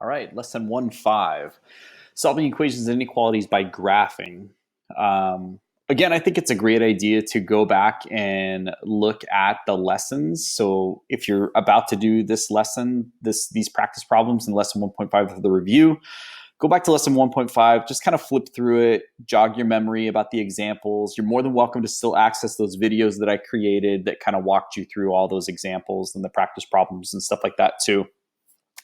All right, lesson 1.5, solving equations and inequalities by graphing. Again, I think it's a great idea to go back and look at the lessons. So if you're about to do this lesson, these practice problems in lesson 1.5 of the review, go back to lesson 1.5, just kind of flip through it, jog your memory about the examples. You're more than welcome to still access those videos that I created that kind of walked you through all those examples and the practice problems and stuff like that too.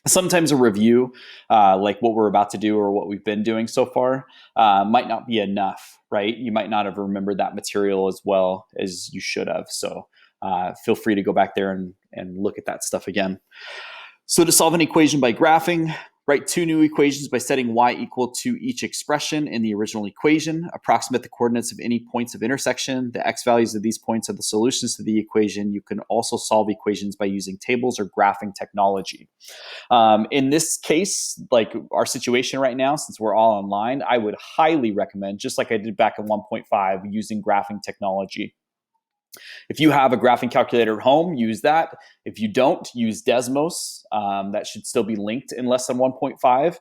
Sometimes a review, like what we're about to do or what we've been doing so far, might not be enough, right? You might not have remembered that material as well as you should have. So feel free to go back there and look at that stuff again. So to solve an equation by graphing, write two new equations by setting y equal to each expression in the original equation. Approximate the coordinates of any points of intersection. The x values of these points are the solutions to the equation. You can also solve equations by using tables or graphing technology. In this case, like our situation right now, since we're all online, I would highly recommend, just like I did back in 1.5, using graphing technology. If you have a graphing calculator at home, use that. If you don't, use Desmos. That should still be linked in lesson 1.5.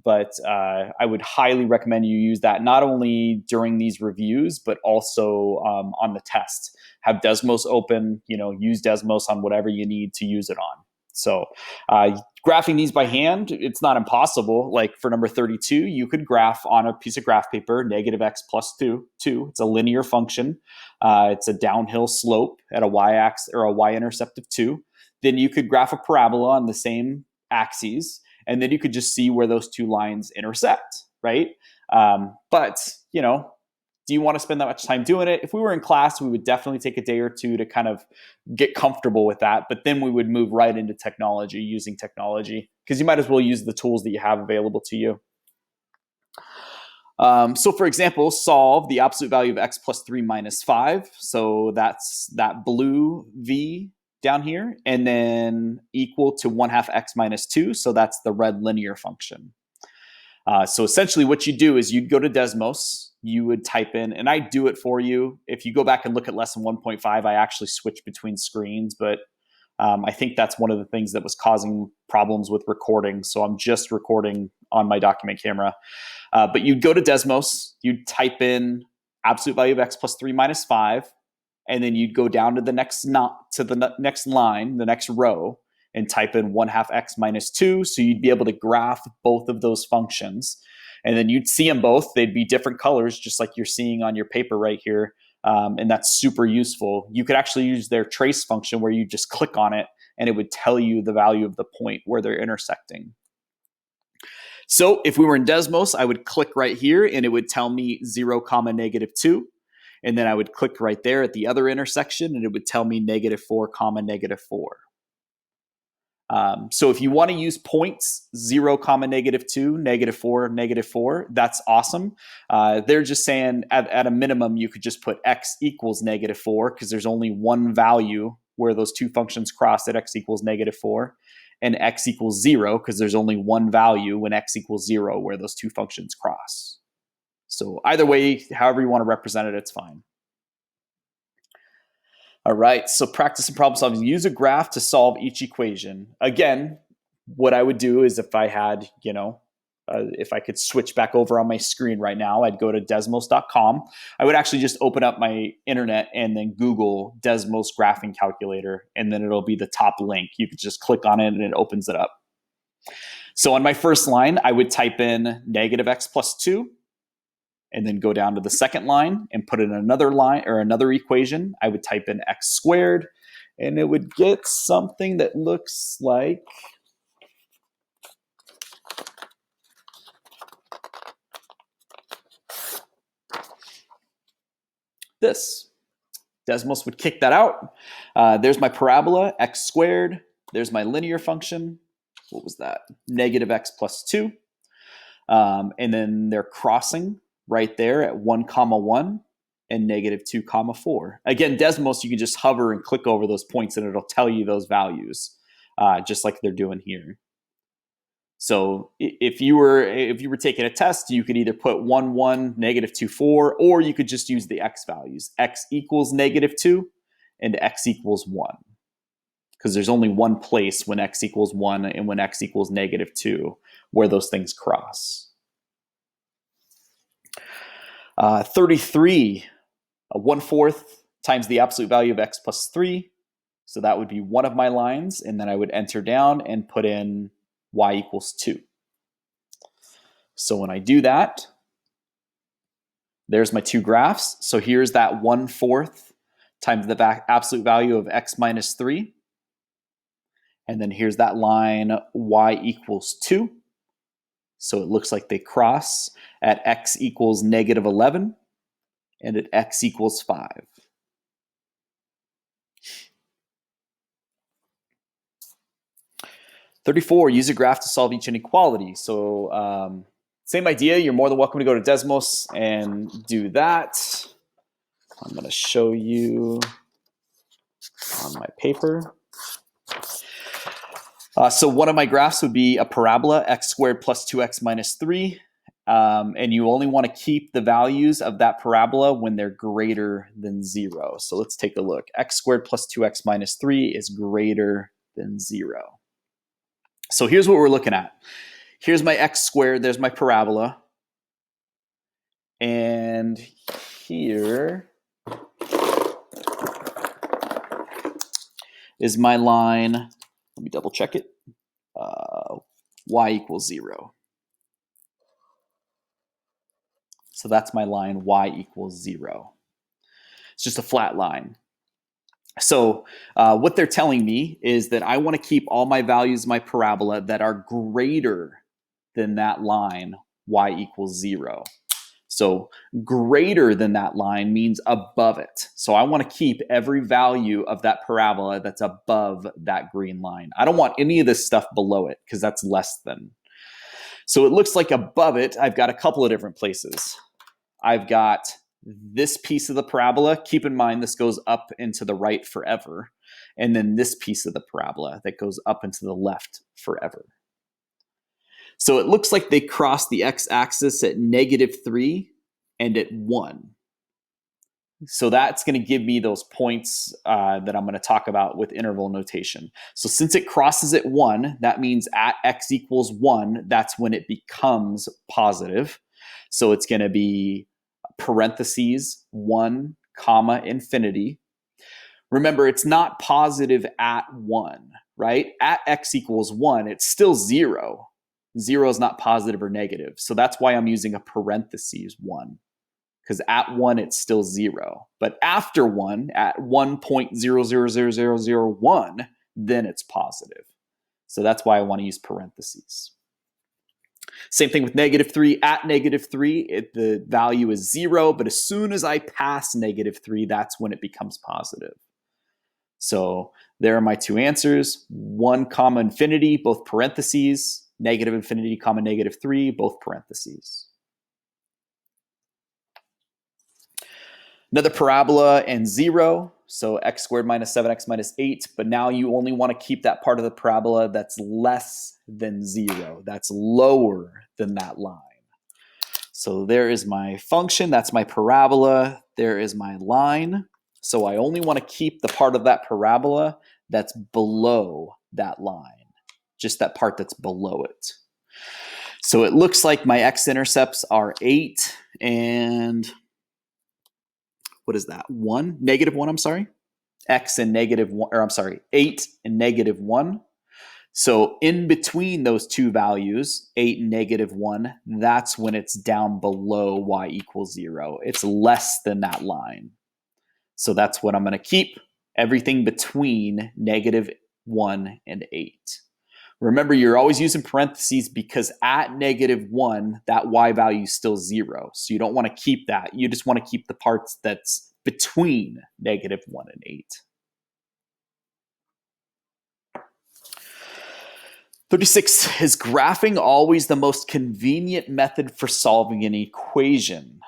But I would highly recommend you use that not only during these reviews, but also on the test. Have Desmos open, use Desmos on whatever you need to use it on. So graphing these by hand, it's not impossible. Like for number 32, you could graph on a piece of graph paper, negative x plus 2. It's a linear function. It's a downhill slope at a y-axis or a y-intercept of 2. Then you could graph a parabola on the same axes, and then you could just see where those two lines intersect, right? But, do you want to spend that much time doing it? If we were in class, we would definitely take a day or two to kind of get comfortable with that. But then we would move right into technology, using technology, because you might as well use the tools that you have available to you. So for example, solve the absolute value of x plus 3 minus 5. So that's that blue v down here, and then equal to 1/2 x minus 2. So that's the red linear function. So essentially what you do is you'd go to Desmos, you would type in, and I do it for you. If you go back and look at lesson 1.5, I actually switch between screens, but I think that's one of the things that was causing problems with recording. So I'm just recording on my document camera. But you'd go to Desmos, you'd type in absolute value of x plus 3 minus 5, and then you'd go down to the next line, the next row, and type in 1/2 x minus 2. So you'd be able to graph both of those functions. And then you'd see them both. They'd be different colors, just like you're seeing on your paper right here. And that's super useful. You could actually use their trace function where you just click on it and it would tell you the value of the point where they're intersecting. So if we were in Desmos, I would click right here and it would tell me 0, negative 2. And then I would click right there at the other intersection and it would tell me negative 4, negative 4. So if you want to use points 0, negative 2, negative 4, negative 4, that's awesome. They're just saying at a minimum, you could just put x equals negative 4 because there's only one value where those two functions cross at x equals negative 4, and x equals 0 because there's only one value when x equals 0 where those two functions cross. So either way, however you want to represent it, it's fine. All right, so practice and problem solving. Use a graph to solve each equation. Again, what I would do is if I had, if I could switch back over on my screen right now, I'd go to desmos.com. I would actually just open up my internet and then Google Desmos graphing calculator, and then it'll be the top link. You could just click on it and it opens it up. So on my first line, I would type in negative x plus 2. And then go down to the second line and put in another line or another equation. I would type in x squared, and it would get something that looks like this. Desmos would kick that out. There's my parabola, x squared. There's my linear function. What was that? Negative x plus 2. And then they're crossing right there at 1, 1 and negative 2, 4. Again, Desmos, you can just hover and click over those points and it'll tell you those values, just like they're doing here. So if you were taking a test, you could either put 1, 1, negative 2, 4, or you could just use the x values. X equals negative 2 and x equals 1. because there's only one place when x equals 1 and when x equals -2 where those things cross. 33, 1/4 times the absolute value of x plus 3. So that would be one of my lines, and then I would enter down and put in y equals 2. So when I do that, there's my two graphs. So here's that 1/4 times the absolute value of x minus 3. And then here's that line y equals 2. So it looks like they cross at x equals -11 and at x equals 5. Use a graph to solve each inequality. So same idea. You're more than welcome to go to Desmos and do that. I'm going to show you on my paper. So one of my graphs would be a parabola, x squared plus 2x minus 3. And you only want to keep the values of that parabola when they're greater than 0. So let's take a look. X squared plus 2x minus 3 is greater than 0. So here's what we're looking at. Here's my x squared. There's my parabola. And here is my line. Let me double check it. Y equals 0. So that's my line y equals 0. It's just a flat line. So what they're telling me is that I want to keep all my values of my parabola that are greater than that line y equals 0. So greater than that line means above it. So I want to keep every value of that parabola that's above that green line. I don't want any of this stuff below it because that's less than. So it looks like above it, I've got a couple of different places. I've got this piece of the parabola. Keep in mind, this goes up and to the right forever. And then this piece of the parabola that goes up and to the left forever. So it looks like they cross the x-axis at -3 and at 1. So that's going to give me those points that I'm going to talk about with interval notation. So since it crosses at 1, that means at x equals 1, that's when it becomes positive. So it's going to be parentheses 1, comma, infinity. Remember, it's not positive at 1, right? At x equals 1, it's still 0. 0 is not positive or negative. So that's why I'm using a parentheses 1. Because at 1, it's still 0. But after 1, at 1.000001, then it's positive. So that's why I want to use parentheses. Same thing with -3. At -3, the value is 0. But as soon as I pass -3, that's when it becomes positive. So there are my two answers. 1, comma, infinity, both parentheses. -infinity, comma, -3, both parentheses. Another parabola and 0. So x squared minus 7x minus 8. But now you only want to keep that part of the parabola that's less than 0. That's lower than that line. So there is my function. That's my parabola. There is my line. So I only want to keep the part of that parabola that's below that line. Just that part that's below it. So it looks like my x-intercepts are 8 and what is that? -1, I'm sorry. X and -1, or I'm sorry, 8 and -1. So in between those two values, 8 and -1, that's when it's down below y equals 0. It's less than that line. So that's what I'm going to keep. Everything between -1 and 8. Remember, you're always using parentheses because at -1, that y value is still 0. So you don't want to keep that. You just want to keep the parts that's between -1 and 8. 36, is graphing always the most convenient method for solving an equation?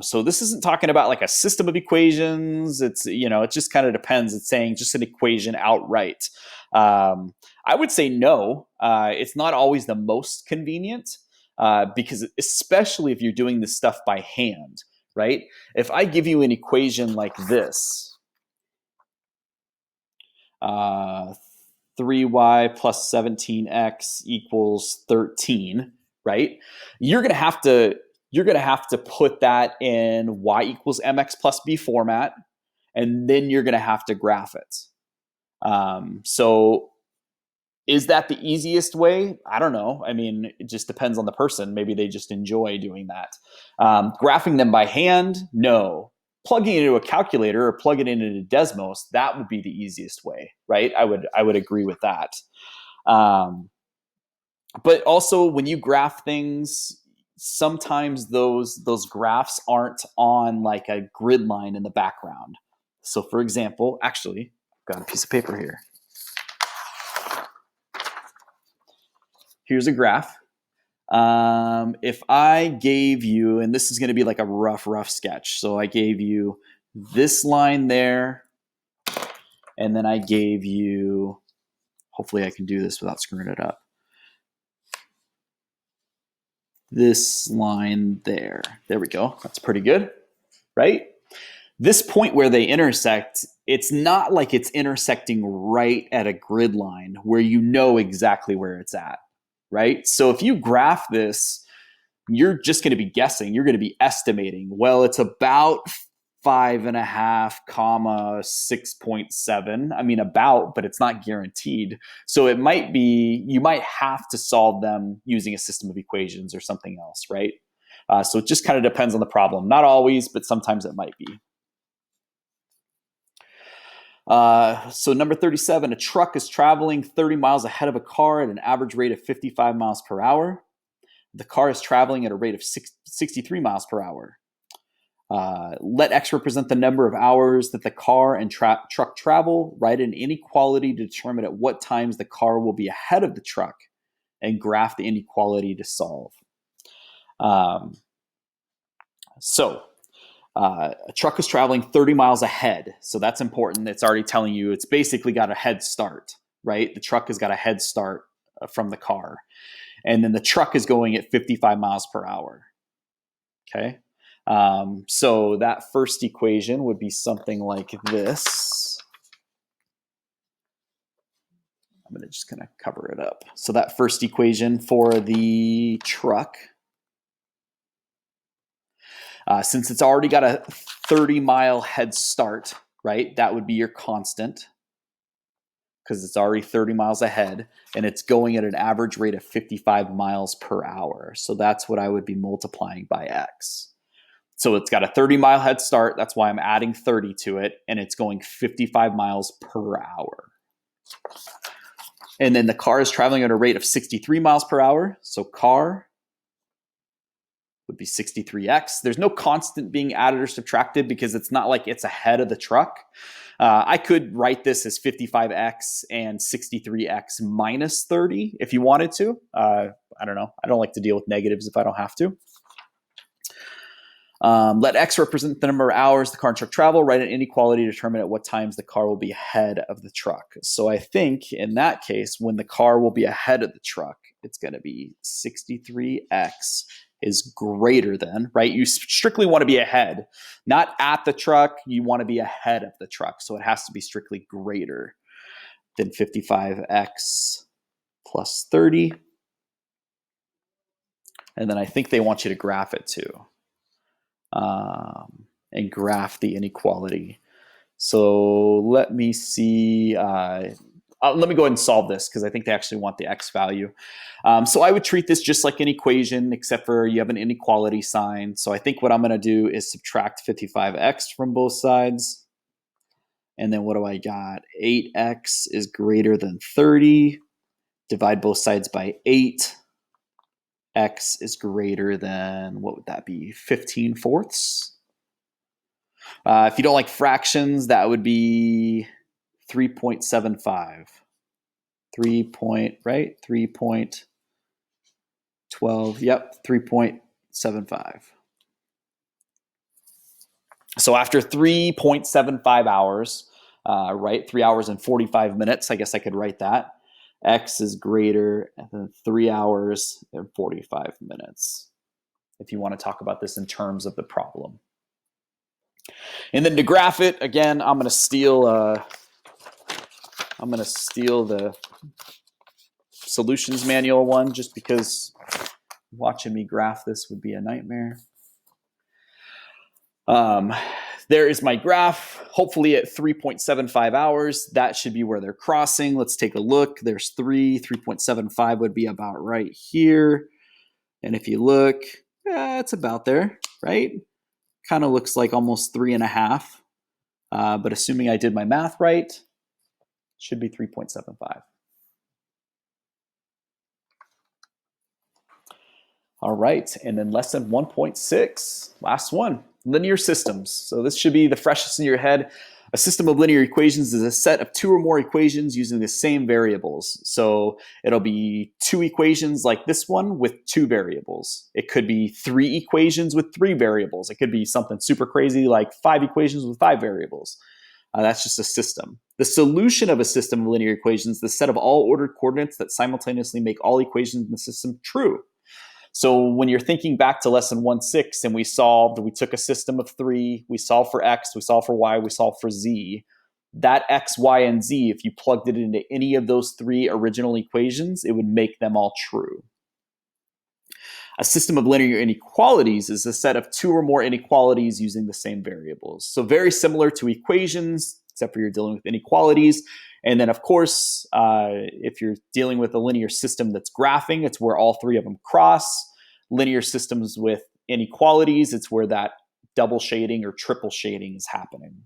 So this isn't talking about like a system of equations. It's, it just kind of depends. It's saying just an equation outright. I would say no. It's not always the most convenient because especially if you're doing this stuff by hand, right? If I give you an equation like this, uh, 3y plus 17x equals 13, right? You're gonna have to put that in y equals mx plus b format, and then you're gonna have to graph it. So is that the easiest way? I don't know. I mean, it just depends on the person. Maybe they just enjoy doing that. Graphing them by hand, no. Plugging it into a calculator or plug it into Desmos, that would be the easiest way, right? I would agree with that. But also, when you graph things, sometimes those graphs aren't on like a grid line in the background. So, for example, actually, I've got a piece of paper here. Here's a graph. If I gave you, and this is going to be like a rough sketch. So I gave you this line there, and then I gave you, hopefully I can do this without screwing it up, this line there. There we go. That's pretty good, right? This point where they intersect, it's not like it's intersecting right at a grid line where you know exactly where it's at, right? So if you graph this, you're just going to be guessing. You're going to be estimating. Well, it's about 5.5, 6.7. I mean, about, but it's not guaranteed. So it might be, you might have to solve them using a system of equations or something else, right? So it just kind of depends on the problem. Not always, but sometimes it might be. So number 37, a truck is traveling 30 miles ahead of a car at an average rate of 55 miles per hour. The car is traveling at a rate of 63 miles per hour. Let X represent the number of hours that the car and truck travel. Write an inequality to determine at what times the car will be ahead of the truck, and graph the inequality to solve. A truck is traveling 30 miles ahead. So that's important. It's already telling you it's basically got a head start, right? The truck has got a head start from the car. And then the truck is going at 55 miles per hour. Okay. So that first equation would be something like this. I'm just going to cover it up. So that first equation for the truck, since it's already got a 30-mile head start, right? That would be your constant because it's already 30 miles ahead and it's going at an average rate of 55 miles per hour. So that's what I would be multiplying by X. So it's got a 30-mile head start. That's why I'm adding 30 to it. And it's going 55 miles per hour. And then the car is traveling at a rate of 63 miles per hour. So car would be 63x. There's no constant being added or subtracted because it's not like it's ahead of the truck. I could write this as 55x and 63x minus 30 if you wanted to. I don't know. I don't like to deal with negatives if I don't have to. Let X represent the number of hours the car and truck travel. Write an inequality to determine at what times the car will be ahead of the truck. So I think in that case, when the car will be ahead of the truck, it's going to be 63x is greater than, right? You strictly want to be ahead, not at the truck. You want to be ahead of the truck. So it has to be strictly greater than 55x plus 30. And then I think they want you to graph it too. And graph the inequality. So let me see. Let me go ahead and solve this because I think they actually want the X value. So I would treat this just like an equation, except for you have an inequality sign. So I think what I'm going to do is subtract 55x from both sides. And then what do I got? 8x is greater than 30. Divide both sides by 8. X is greater than, what would that be? 15 fourths. If you don't like fractions, that would be 3.75. 3.12. Yep, 3.75. So after 3.75 hours, right, 3 hours and 45 minutes, I guess I could write that. X is greater than 3 hours and 45 minutes, if you want to talk about this in terms of the problem. And then to graph it, again, I'm going to steal I'm going to steal the solutions manual one just because watching me graph this would be a nightmare. There is my graph, hopefully at 3.75 hours. That should be where they're crossing. Let's take a look. There's 3.75 would be about right here. And if you look, it's about there, right? Kind of looks like almost 3.5. But assuming I did my math right, it should be 3.75. All right, and then lesson 1.6, last one, linear systems. So this should be the freshest in your head. A system of linear equations is a set of two or more equations using the same variables. So it'll be two equations like this one with two variables. It could be three equations with three variables. It could be something super crazy like five equations with five variables. That's just a system. The solution of a system of linear equations is the set of all ordered coordinates that simultaneously make all equations in the system true. So when you're thinking back to lesson 1.6 and we took a system of three, we solved for x, we solved for y, we solved for z. That x, y, and z, if you plugged it into any of those three original equations, it would make them all true. A system of linear inequalities is a set of two or more inequalities using the same variables. So very similar to equations, except for you're dealing with inequalities. And then, of course, if you're dealing with a linear system that's graphing, it's where all three of them cross. Linear systems with inequalities, it's where that double shading or triple shading is happening.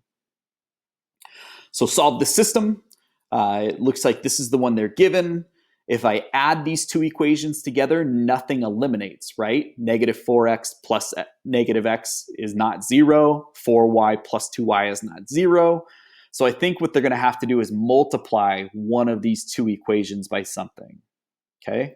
So solve the system. It looks like this is the one they're given. If I add these two equations together, nothing eliminates, right? Negative 4x plus negative x is not 0. 4y plus 2y is not 0. So I think what they're going to have to do is multiply one of these two equations by something, okay?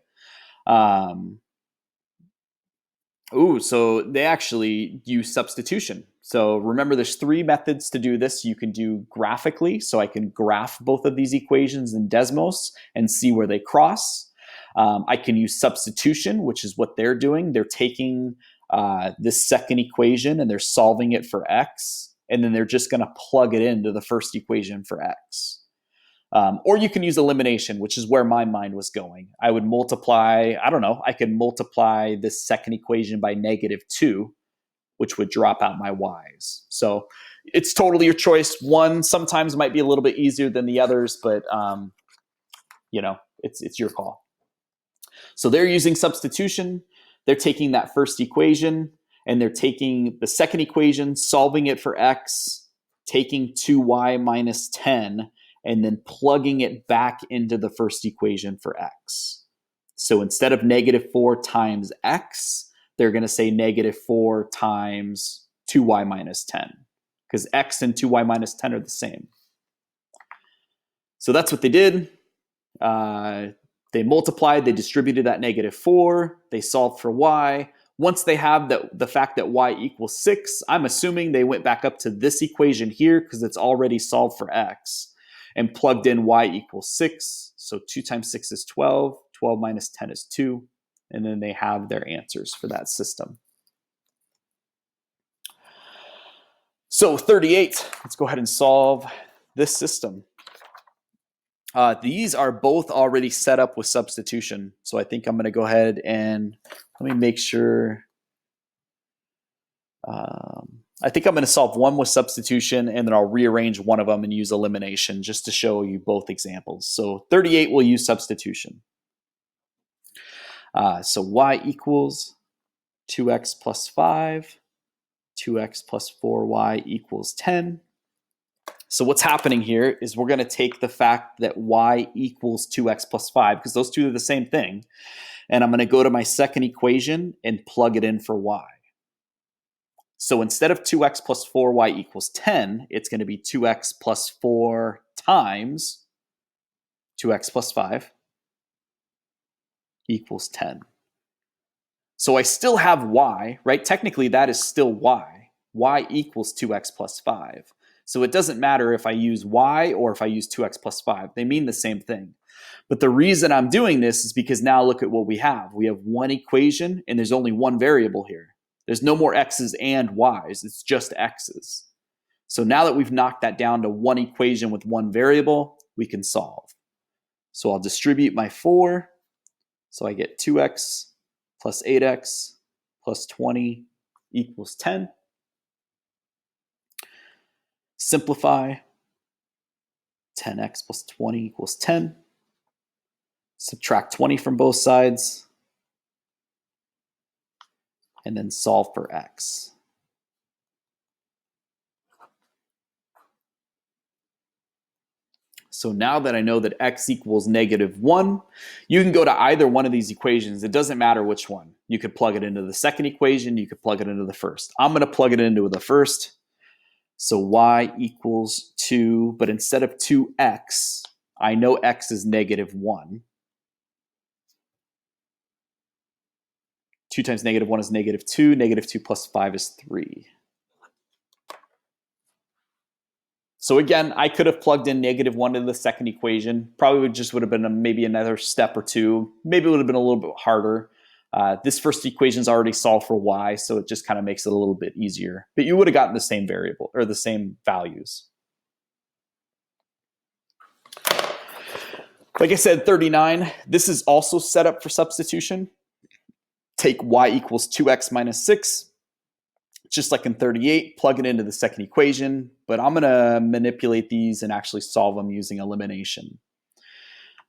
So they actually use substitution. So remember, there's three methods to do this. You can do graphically, so I can graph both of these equations in Desmos and see where they cross. I can use substitution, which is what they're doing. They're taking this second equation and they're solving it for x. And then they're just going to plug it into the first equation for x. Or you can use elimination, which is where my mind was going. I would multiply, I could multiply this second equation by -2, which would drop out my y's. So it's totally your choice. One sometimes might be a little bit easier than the others, but it's your call. So they're using substitution. They're taking that first equation, and they're taking the second equation, solving it for x, taking 2y minus 10, and then plugging it back into the first equation for x. So instead of -4 times x, they're going to say -4 times 2y minus 10, because x and 2y minus 10 are the same. So that's what they did. They multiplied, they distributed that -4, they solved for y. Once they have the fact that y equals 6, I'm assuming they went back up to this equation here because it's already solved for x and plugged in y equals 6. So 2 times 6 is 12. 12 minus 10 is 2. And then they have their answers for that system. So 38, let's go ahead and solve this system. These are both already set up with substitution. So I think I'm going to go ahead and let me make sure. I think I'm going to solve one with substitution, and then I'll rearrange one of them and use elimination just to show you both examples. So 38 will use substitution. So y equals 2x plus 5, 2x plus 4y equals 10. So what's happening here is we're going to take the fact that y equals 2x plus 5, because those two are the same thing, and I'm going to go to my second equation and plug it in for y. So instead of 2x plus 4y equals 10, it's going to be 2x plus 4 times 2x plus 5 equals 10. So I still have y, right? Technically, that is still y. Y equals 2x plus 5. So it doesn't matter if I use y or if I use 2x plus 5. They mean the same thing. But the reason I'm doing this is because now look at what we have. We have one equation, and there's only one variable here. There's no more x's and y's. It's just x's. So now that we've knocked that down to one equation with one variable, we can solve. So I'll distribute my 4. So I get 2x plus 8x plus 20 equals 10. Simplify. 10x plus 20 equals 10. Subtract 20 from both sides. And then solve for x. So now that I know that x equals -1, you can go to either one of these equations. It doesn't matter which one. You could plug it into the second equation. You could plug it into the first. I'm going to plug it into the first. So y equals 2, but instead of 2x, I know x is -1. 2 times -1 is -2. -2 plus 5 is 3. So again, I could have plugged in -1 into the second equation. Probably would have been maybe another step or two. Maybe it would have been a little bit harder. This first equation is already solved for y, so it just kind of makes it a little bit easier. But you would have gotten the same variable or the same values. Like I said, 39, this is also set up for substitution. Take y equals 2x minus 6. Just like in 38, plug it into the second equation, but I'm going to manipulate these and actually solve them using elimination.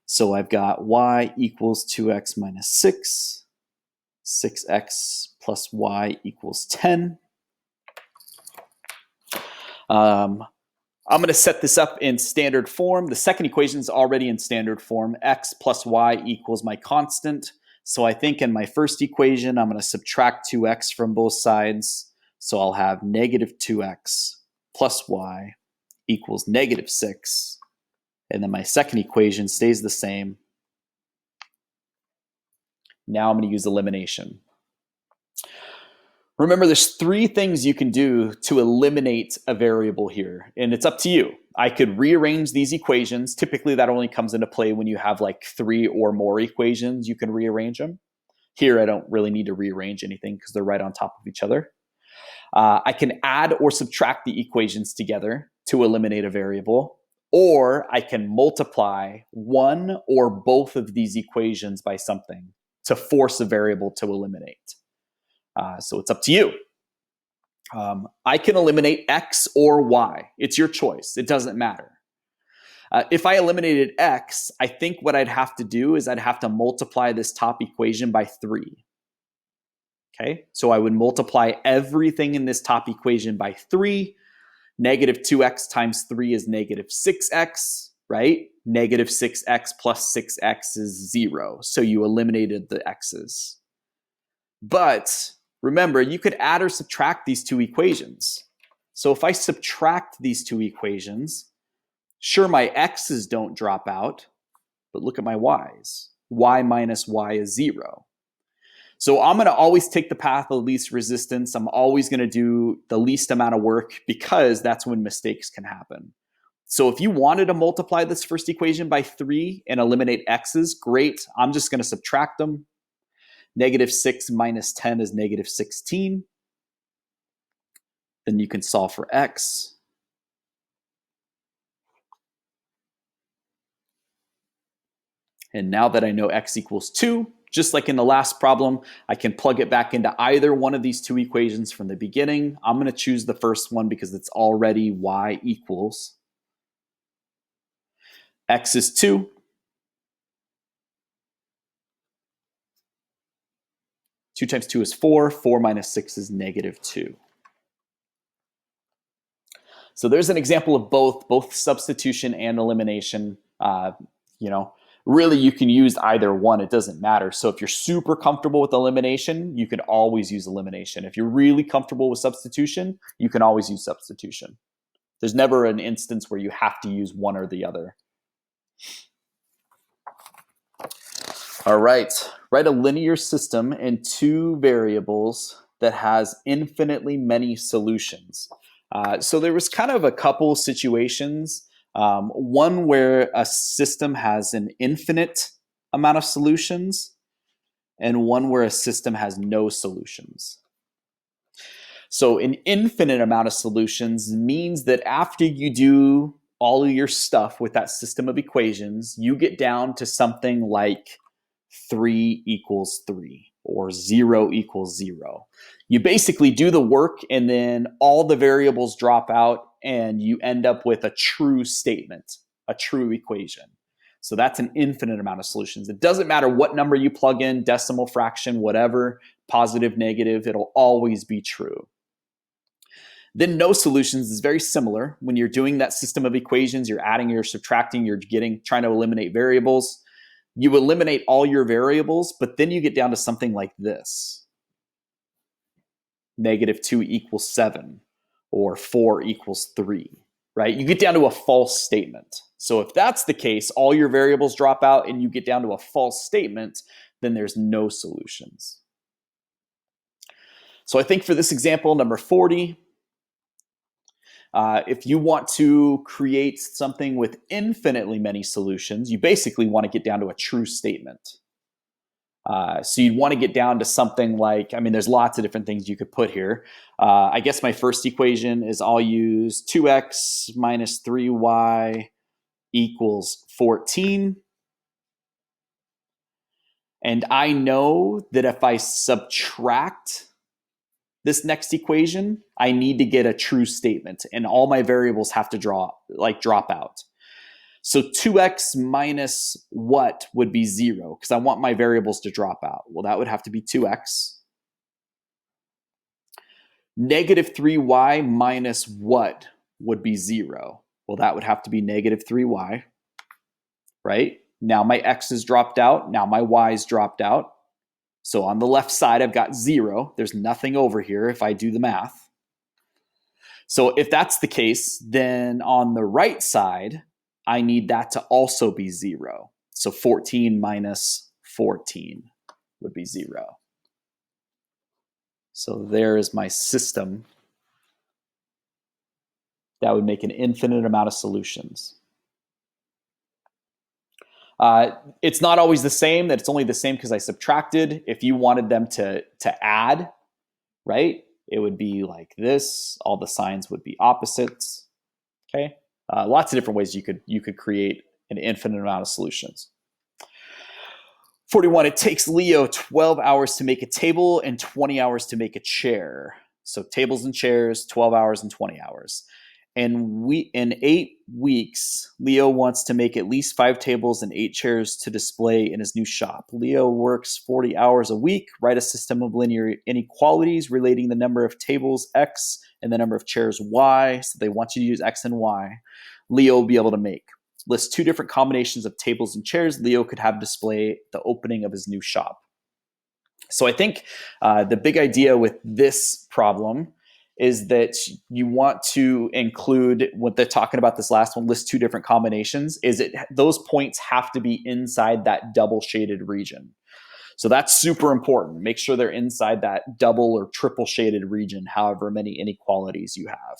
So I've got y equals 2x minus 6, 6x plus y equals 10. I'm going to set this up in standard form. The second equation is already in standard form. X plus y equals my constant. So I think in my first equation, I'm going to subtract 2x from both sides. So I'll have -2x plus y equals -6. And then my second equation stays the same. Now I'm going to use elimination. Remember, there's 3 things you can do to eliminate a variable here, and it's up to you. I could rearrange these equations. Typically, that only comes into play when you have like 3 or more equations. You can rearrange them. Here, I don't really need to rearrange anything because they're right on top of each other. I can add or subtract the equations together to eliminate a variable, or I can multiply one or both of these equations by something to force a variable to eliminate. So it's up to you. I can eliminate x or y. It's your choice. It doesn't matter. If I eliminated x, I think what I'd have to do is I'd have to multiply this top equation by 3. Okay, so I would multiply everything in this top equation by 3. -2x times 3 is -6x, right? -6x plus 6x is 0. So you eliminated the x's. But remember, you could add or subtract these 2 equations. So if I subtract these 2 equations, sure, my x's don't drop out, but look at my y's. Y minus y is 0. So I'm going to always take the path of least resistance. I'm always going to do the least amount of work because that's when mistakes can happen. So if you wanted to multiply this first equation by 3 and eliminate x's, great. I'm just going to subtract them. -6 minus 10 is -16. Then you can solve for x. And now that I know x equals 2, just like in the last problem, I can plug it back into either one of these 2 equations from the beginning. I'm going to choose the first one because it's already y equals. X is 2. Two times 2 is 4. 4 minus 6 is -2. So there's an example of both substitution and elimination. Really, you can use either one. It doesn't matter. So if you're super comfortable with elimination, you can always use elimination. If you're really comfortable with substitution, you can always use substitution. There's never an instance where you have to use one or the other. All right, write a linear system in 2 variables that has infinitely many solutions. So there was kind of a couple situations. One where a system has an infinite amount of solutions, and one where a system has no solutions. So an infinite amount of solutions means that after you do all of your stuff with that system of equations, you get down to something like 3 equals 3 or 0 equals 0. You basically do the work and then all the variables drop out and you end up with a true statement, a true equation. So that's an infinite amount of solutions. It doesn't matter what number you plug in, decimal fraction, whatever, positive, negative, it'll always be true. Then no solutions is very similar. When you're doing that system of equations, you're adding, you're subtracting, you're trying to eliminate variables. You eliminate all your variables, but then you get down to something like this. -2 equals 7 or 4 equals 3, right? You get down to a false statement. So if that's the case, all your variables drop out and you get down to a false statement, then there's no solutions. So I think for this example, number 40, if you want to create something with infinitely many solutions, you basically want to get down to a true statement. So you'd want to get down to something like, I mean, there's lots of different things you could put here. I guess my first equation is I'll use 2x minus 3y equals 14. And I know that if I subtract this next equation, I need to get a true statement, and all my variables have to drop out. So 2x minus what would be 0? Because I want my variables to drop out. Well, that would have to be 2x. -3y minus what would be 0? Well, that would have to be -3y, right? Now my x's dropped out. Now my y's dropped out. So on the left side, I've got 0. There's nothing over here if I do the math. So if that's the case, then on the right side, I need that to also be 0. So 14 minus 14 would be 0. So there is my system that would make an infinite amount of solutions. It's not always the same, that it's only the same because I subtracted. If you wanted them to add, right, it would be like this. All the signs would be opposites. Okay, lots of different ways you could create an infinite amount of solutions. 41, it takes Leo 12 hours to make a table and 20 hours to make a chair. So tables and chairs, 12 hours and 20 hours. And in 8 weeks, Leo wants to make at least 5 tables and 8 chairs to display in his new shop. Leo works 40 hours a week. Write a system of linear inequalities relating the number of tables x and the number of chairs y. So they want you to use x and y. Leo will be able to make. List 2 different combinations of tables and chairs Leo could have display the opening of his new shop. So I think the big idea with this problem is that you want to include what they're talking about. This last one, list 2 different combinations, is those points have to be inside that double shaded region. So that's super important. Make sure they're inside that double or triple shaded region, however many inequalities you have.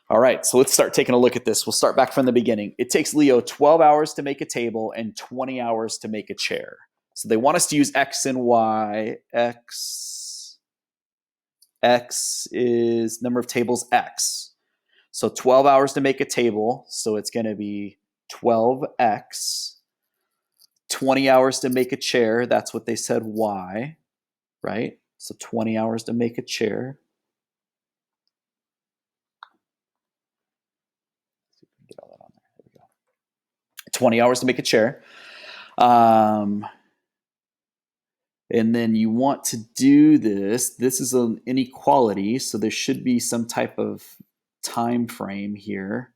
All right, so let's start taking a look at this. We'll start back from the beginning. It takes Leo 12 hours to make a table and 20 hours to make a chair. So they want us to use x and y. X is number of tables x. So 12 hours to make a table, so it's going to be 12x. 20 hours to make a chair, that's what they said y, right? So 20 hours to make a chair. Get all that on there. There we go. 20 hours to make a chair. And then you want to do this. This is an inequality, so there should be some type of time frame here.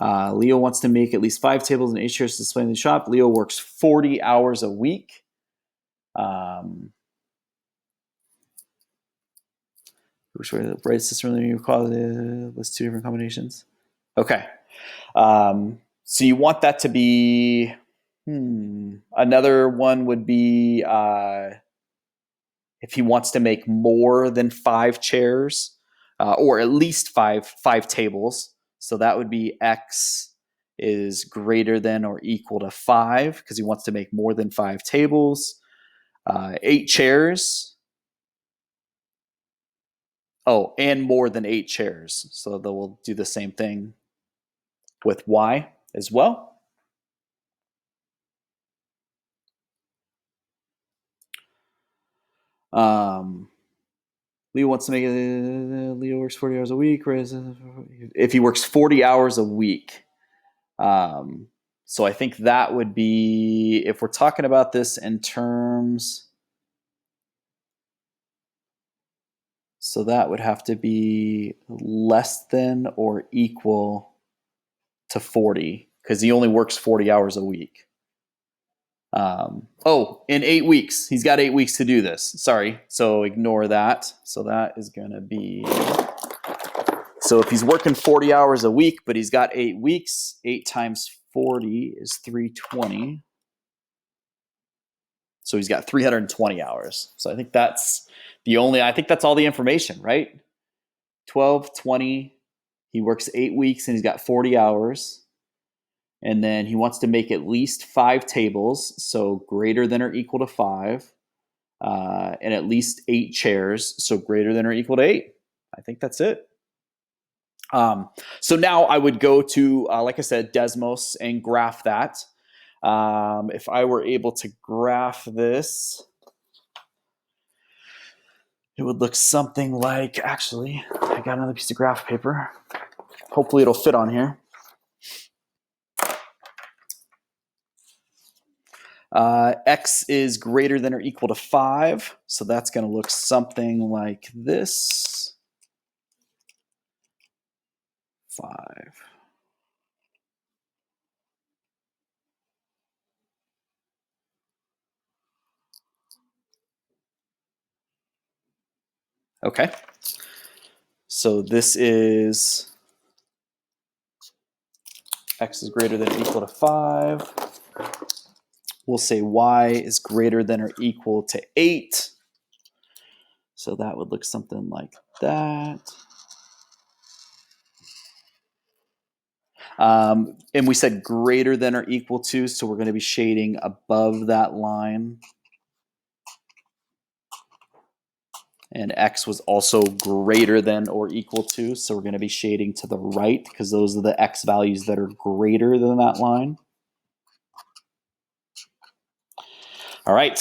Leo wants to make at least 5 tables and 8 chairs to display in the shop. Leo works 40 hours a week. Which way? Right system inequality. List 2 different combinations. Okay. So you want that to be. Another one would be if he wants to make more than 5 chairs, or at least five tables. So that would be x is greater than or equal to 5 because he wants to make more than 5 tables. 8 chairs. Oh, and more than 8 chairs. So we'll do the same thing. with y as well. Leo wants to make it. Leo works 40 hours a week. If he works 40 hours a week. So I think that would be, if we're talking about this in terms, so that would have to be less than or equal to 40, because he only works 40 hours a week. In 8 weeks. He's got 8 weeks to do this. Sorry. So ignore that. So that is going to be, so if he's working 40 hours a week, but he's got 8 weeks, 8 times 40 is 320. So he's got 320 hours. So I think that's all the information, right? 12, 20, he works 8 weeks and he's got 40 hours. And then he wants to make at least 5 tables, so greater than or equal to 5, and at least 8 chairs, so greater than or equal to 8. I think that's it. So now I would go to, like I said, Desmos and graph that. If I were able to graph this, it would look something like, actually, I got another piece of graph paper. Hopefully it'll fit on here. X is greater than or equal to 5. So that's going to look something like this. 5. Okay. So this is X is greater than or equal to 5. We'll say Y is greater than or equal to 8. So that would look something like that. And we said greater than or equal to, so we're going to be shading above that line. And X was also greater than or equal to, so we're going to be shading to the right because those are the X values that are greater than that line. All right,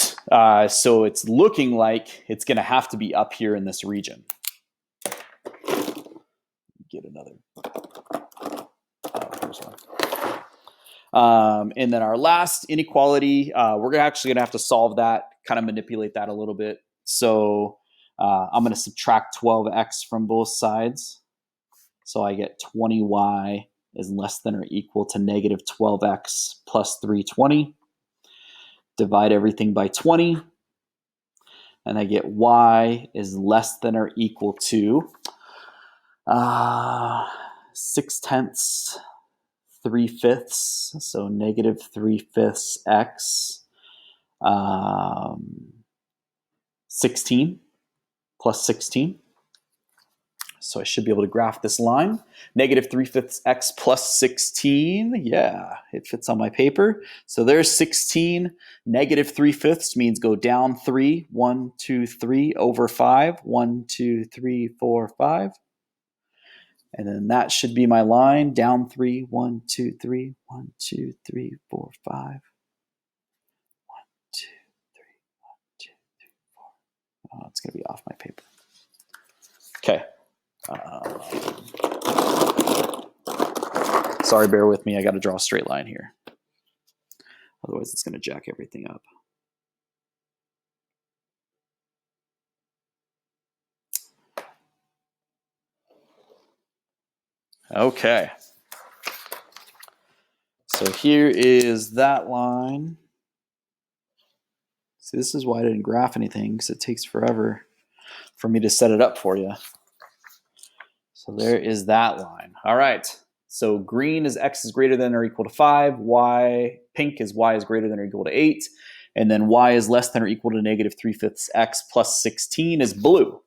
so it's looking like it's going to have to be up here in this region. Get another. Here's one. And then our last inequality, we're actually going to have to solve that, kind of manipulate that a little bit. So I'm going to subtract 12x from both sides. So I get 20y is less than or equal to negative 12x plus 320. Divide everything by 20. And I get y is less than or equal to 6/10, 3/5. So negative 3/5 x. 16 plus 16. So I should be able to graph this line. Negative 3/5 x plus 16. Yeah, it fits on my paper. So there's 16. Negative 3/5 means go down 3. 1, 2, 3 over 5. 1, 2, 3, 4, 5. And then that should be my line. Down 3. 1, 2, 3. 1, 2, 3, 4, 5. 1, 2, 3. 1, 2, 3, 4. Oh, it's going to be off my paper. Okay. Sorry, bear with me. I got to draw a straight line here. Otherwise, it's going to jack everything up. Okay. So here is that line. See, this is why I didn't graph anything, because it takes forever for me to set it up for you. So there is that line. All right. So green is x is greater than or equal to 5. Pink is y is greater than or equal to 8. And then y is less than or equal to negative 3/5 x plus 16 is blue.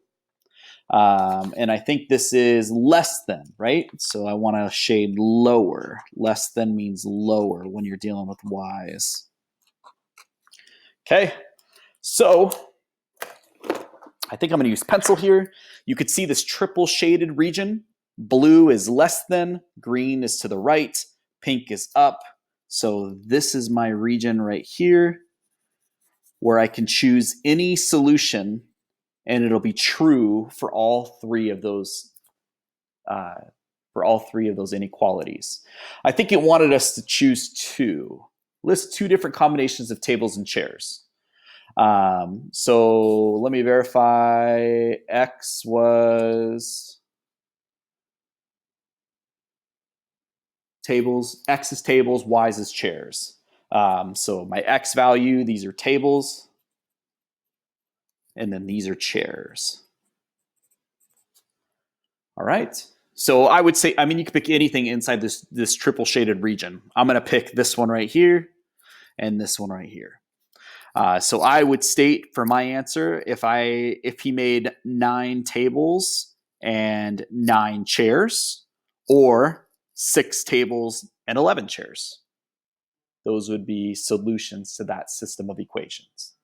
And I think this is less than, right? So I want to shade lower. Less than means lower when you're dealing with y's. Okay. So I think I'm going to use pencil here. You could see this triple shaded region. Blue is less than, green is to the right, pink is up. So this is my region right here where I can choose any solution and it'll be true for all three of those inequalities. I think it wanted us to choose two. List two different combinations of tables and chairs. So let me verify. X was tables, X is tables, Y is chairs. So my X value, these are tables, and then these are chairs. All right. So I would say, you can pick anything inside this triple shaded region. I'm going to pick this one right here and this one right here. So I would state for my answer, if he made 9 tables and 9 chairs, or 6 tables and 11 chairs. Those would be solutions to that system of equations.